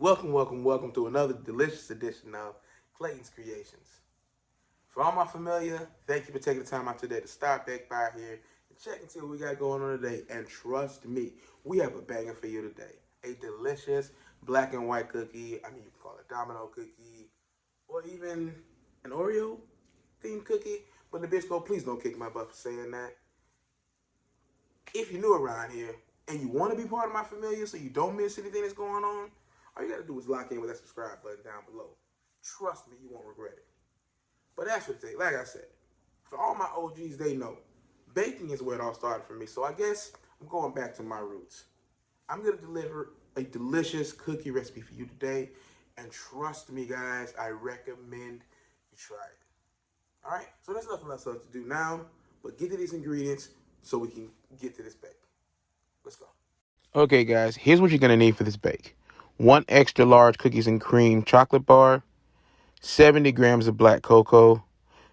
Welcome to another delicious edition of Clayton's Creations. For all my familiar, thank you for taking the time out today to stop back by here and check and see what we got going on today. And trust me, we have a banger for you today. A delicious black and white cookie. I mean, you can call it Domino Cookie or even an Oreo themed cookie. But Nabisco, please don't kick my butt for saying that. If you're new around here and you want to be part of my familia so you don't miss anything that's going on, all you got to do is lock in with that subscribe button down below. Trust me, you won't regret it. But that's what they, like I said, for all my OGs, they know baking is where it all started for me. So I guess I'm going back to my roots. I'm going to deliver a delicious cookie recipe for you today. And trust me, guys, I recommend you try it. All right, so there's nothing else to do now, but get to these ingredients so we can get to this bake. Let's go. Okay, guys, here's what you're going to need for this bake. 1 extra large cookies and cream chocolate bar, 70 grams of black cocoa,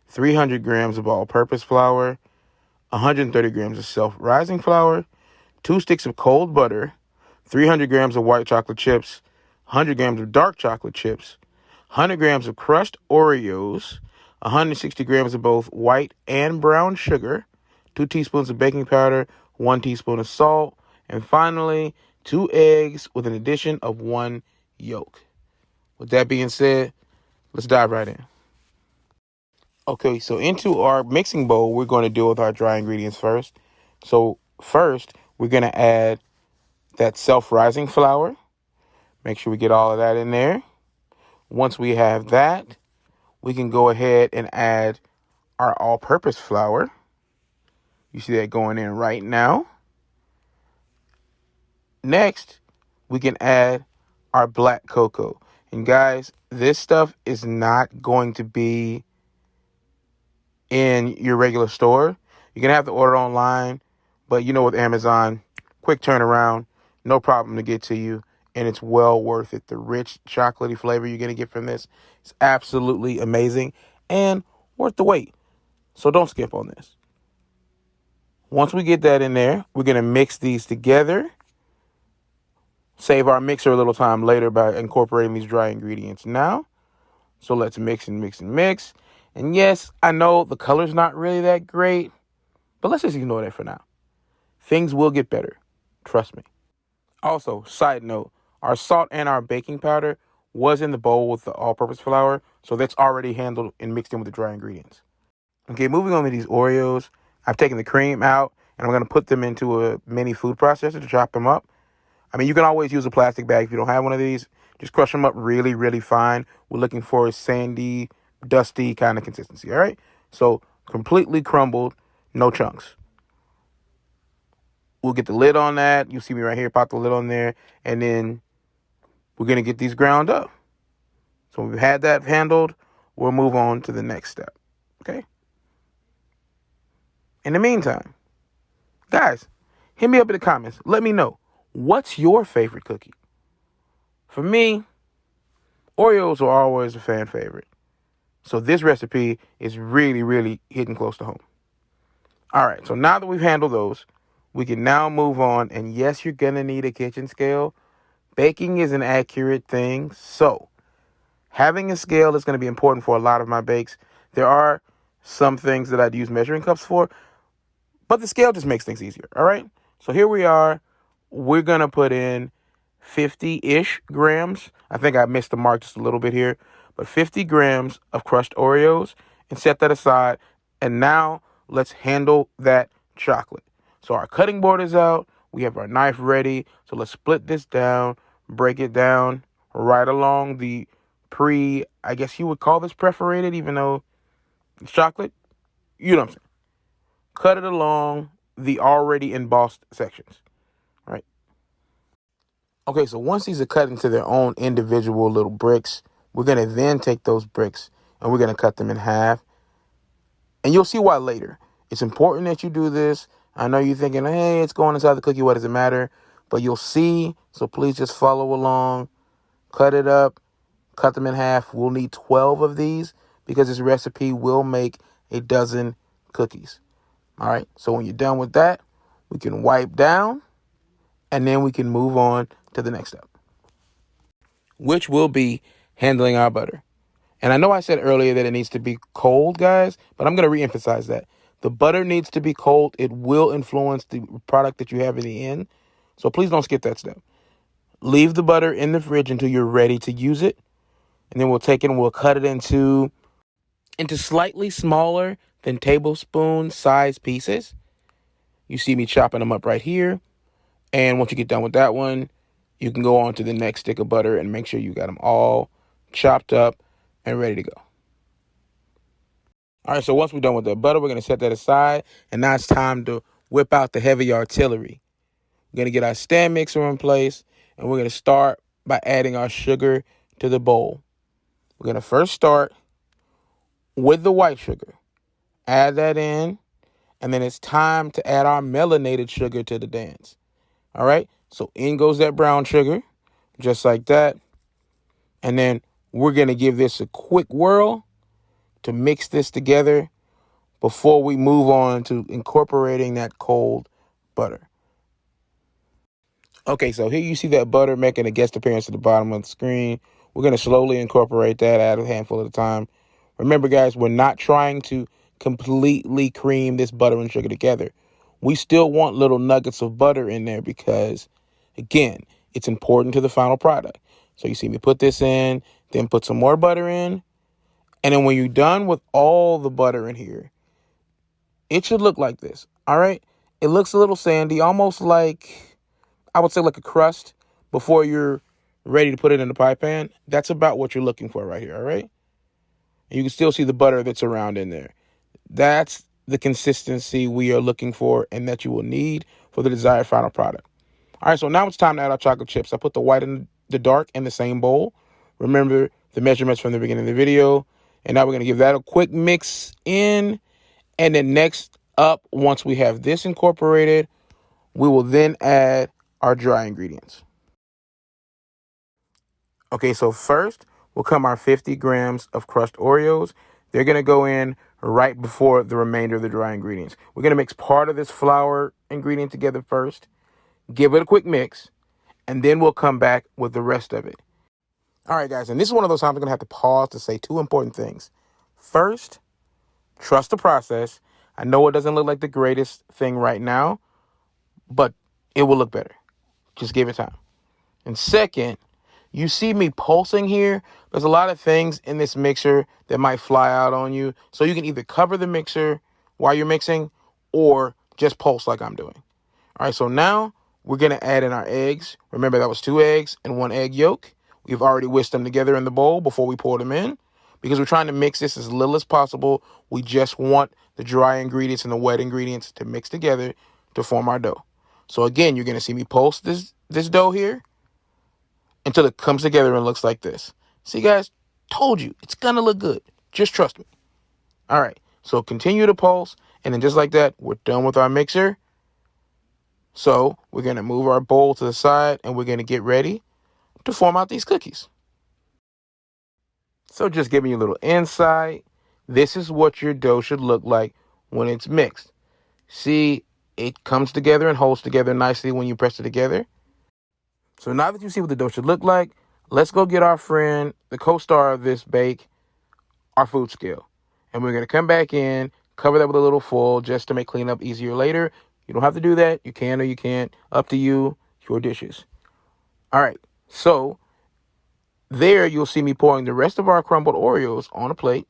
300 grams of all-purpose flour, 130 grams of self-rising flour, 2 sticks of cold butter, 300 grams of white chocolate chips, 100 grams of dark chocolate chips, 100 grams of crushed Oreos, 160 grams of both white and brown sugar, 2 teaspoons of baking powder, 1 teaspoon of salt, and finally, 2 eggs with an addition of 1 yolk. With that being said, let's dive right in. Okay, so into our mixing bowl, we're going to deal with our dry ingredients first. So first, we're going to add that self-rising flour. Make sure we get all of that in there. Once we have that, we can go ahead and add our all-purpose flour. You see that going in right now. Next, we can add our black cocoa. And guys, this stuff is not going to be in your regular store. You're going to have to order online, but you know, with Amazon, quick turnaround, no problem to get to you, and it's well worth it. The rich chocolatey flavor you're going to get from this is absolutely amazing and worth the wait. So don't skip on this. Once we get that in there, we're going to mix these together. Save our mixer a little time later by incorporating these dry ingredients now. So let's mix and mix and mix. And yes, I know the color's not really that great, but let's just ignore that for now. Things will get better. Trust me. Also, side note, our salt and our baking powder was in the bowl with the all-purpose flour, so that's already handled and mixed in with the dry ingredients. Okay, moving on to these Oreos. I've taken the cream out, and I'm going to put them into a mini food processor to chop them up. I mean, you can always use a plastic bag if you don't have one of these. Just crush them up really, really fine. We're looking for a sandy, dusty kind of consistency, all right? So completely crumbled, no chunks. We'll get the lid on that. You see me right here, pop the lid on there. And then we're going to get these ground up. So we've had that handled. We'll move on to the next step, okay? In the meantime, guys, hit me up in the comments. Let me know. What's your favorite cookie? For me, Oreos are always a fan favorite. So this recipe is really, really hitting close to home. All right, so now that we've handled those, we can now move on. And yes, you're going to need a kitchen scale. Baking is an accurate thing. So having a scale is going to be important for a lot of my bakes. There are some things that I'd use measuring cups for, but the scale just makes things easier. All right, so here we are. We're going to put in 50-ish grams. I think I missed the mark just a little bit here, but 50 grams of crushed Oreos, and set that aside. And now let's handle that chocolate. So our cutting board is out. We have our knife ready. So let's split this down, break it down right along the I guess you would call this perforated, even though it's chocolate. You know what I'm saying? Cut it along the already embossed sections. Right. Okay, so once these are cut into their own individual little bricks, we're going to then take those bricks and we're going to cut them in half. And you'll see why later. It's important that you do this. I know you're thinking, hey, it's going inside the cookie. What does it matter? But you'll see. So please just follow along. Cut it up. Cut them in half. We'll need 12 of these because this recipe will make a dozen cookies. All right. So when you're done with that, we can wipe down. And then we can move on to the next step. which will be handling our butter. And I know I said earlier that it needs to be cold, guys, but I'm going to reemphasize that. The butter needs to be cold. It will influence the product that you have in the end. So please don't skip that step. Leave the butter in the fridge until you're ready to use it. And then we'll take it and we'll cut it into slightly smaller than tablespoon size pieces. You see me chopping them up right here. And once you get done with that one, you can go on to the next stick of butter and make sure you got them all chopped up and ready to go. All right, so once we're done with the butter, we're going to set that aside. And now it's time to whip out the heavy artillery. We're going to get our stand mixer in place, and we're going to start by adding our sugar to the bowl. We're going to first start with the white sugar. Add that in, and then it's time to add our melanated sugar to the dance. All right, so in goes that brown sugar, just like that. And then we're going to give this a quick whirl to mix this together before we move on to incorporating that cold butter. Okay, so here you see that butter making a guest appearance at the bottom of the screen. We're going to slowly incorporate that, add a handful at a time. Remember, guys, we're not trying to completely cream this butter and sugar together. We still want little nuggets of butter in there because, again, it's important to the final product. So you see me put this in, then put some more butter in. And then when you're done with all the butter in here, it should look like this, all right? It looks a little sandy, almost like, I would say like a crust before you're ready to put it in the pie pan. That's about what you're looking for right here, all right? And you can still see the butter that's around in there. That's the consistency we are looking for and that you will need for the desired final product. All right, so now it's time to add our chocolate chips. I put the white and the dark in the same bowl. Remember the measurements from the beginning of the video. And now we're going to give that a quick mix in. And then next up, once we have this incorporated, we will then add our dry ingredients. Okay, so first will come our 50 grams of crushed Oreos. They're going to go in right before the remainder of the dry ingredients. We're going to mix part of this flour ingredient together first, give it a quick mix, and then we'll come back with the rest of it. All right, guys, and this is one of those times I'm going to have to pause to say two important things. First, trust the process. I know it doesn't look like the greatest thing right now, but it will look better. Just give it time. And second, you see me pulsing here. There's a lot of things in this mixer that might fly out on you. So you can either cover the mixer while you're mixing or just pulse like I'm doing. All right, so now we're going to add in our eggs. Remember, that was 2 eggs and 1 egg yolk. We've already whisked them together in the bowl before we pour them in because we're trying to mix this as little as possible. We just want the dry ingredients and the wet ingredients to mix together to form our dough. So again, you're going to see me pulse this dough here until it comes together and looks like this. See, guys, told you, it's going to look good. Just trust me. All right, so continue to pulse, and then just like that, we're done with our mixer. So we're going to move our bowl to the side, and we're going to get ready to form out these cookies. So just giving you a little insight, this is what your dough should look like when it's mixed. See, it comes together and holds together nicely when you press it together. So now that you see what the dough should look like, let's go get our friend, the co-star of this bake, our food scale. And we're going to come back in, cover that with a little foil just to make cleanup easier later. You don't have to do that. You can or you can't. Up to you. Your dishes. All right. So there you'll see me pouring the rest of our crumbled Oreos on a plate.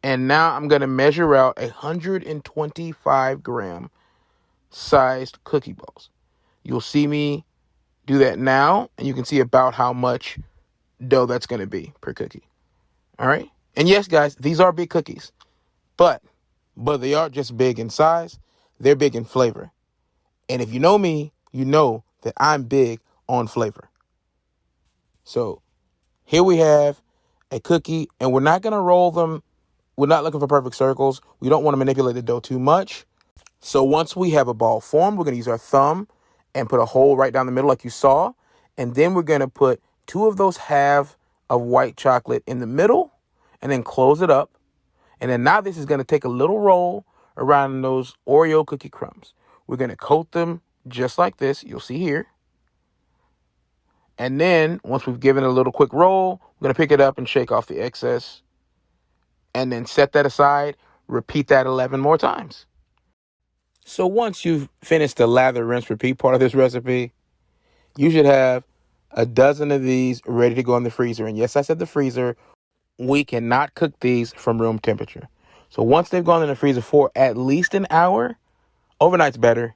And now I'm going to measure out 125 gram sized cookie balls. You'll see me do that now, and you can see about how much dough that's going to be per cookie. All right? And yes, guys, these are big cookies, but they are just big in size. They're big in flavor. And if you know me, you know that I'm big on flavor. So here we have a cookie, and we're not going to roll them. We're not looking for perfect circles. We don't want to manipulate the dough too much. So once we have a ball formed, we're going to use our thumb and put a hole right down the middle like you saw. And then we're going to put 2 of those halves of white chocolate in the middle and then close it up. And then now this is going to take a little roll around those Oreo cookie crumbs. We're going to coat them just like this. You'll see here. And then once we've given it a little quick roll, we're going to pick it up and shake off the excess. And then set that aside. Repeat that 11 more times. So once you've finished the lather, rinse, repeat part of this recipe, you should have a dozen of these ready to go in the freezer. And yes, I said the freezer. We cannot cook these from room temperature. So once they've gone in the freezer for at least an hour, overnight's better,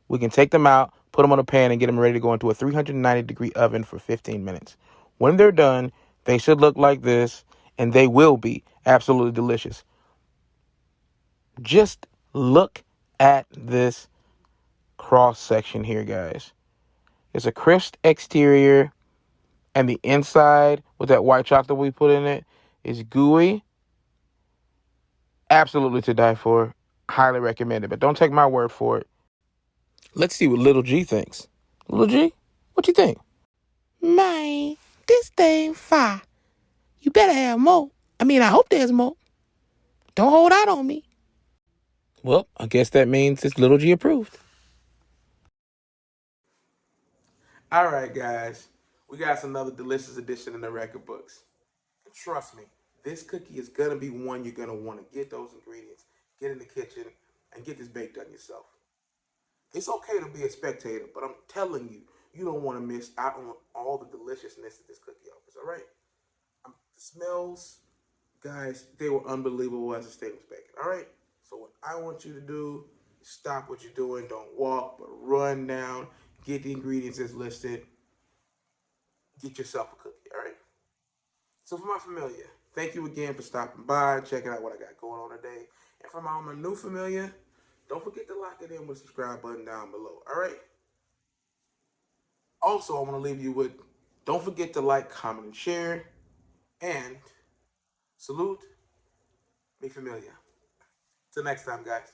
we can take them out, put them on a pan, and get them ready to go into a 390-degree oven for 15 minutes. When they're done, they should look like this, and they will be absolutely delicious. Just look at this cross section here, guys. It's a crisp exterior, and the inside with that white chocolate we put in it is gooey. Absolutely to die for. Highly recommended, but don't take my word for it. Let's see what Lil G thinks. Lil G, what you think? Man, this thing fire. You better have more. I hope there's more. Don't hold out on me. Well, I guess that means it's Lil G approved. All right, guys. We got another delicious addition in the record books. And trust me, this cookie is going to be one you're going to want to get those ingredients, get in the kitchen, and get this baked done yourself. It's okay to be a spectator, but I'm telling you, you don't want to miss out on all the deliciousness that this cookie offers, all right? The smells, guys, they were unbelievable as the thing was baking, all right? So what I want you to do is stop what you're doing. Don't walk, but run down, get the ingredients as listed, get yourself a cookie, all right? So for my familiar, thank you again for stopping by, checking out what I got going on today. And for my new familiar, don't forget to lock it in with the subscribe button down below, all right? Also, I want to leave you with, don't forget to like, comment, and share. And salute, mi familia. Till next time, guys.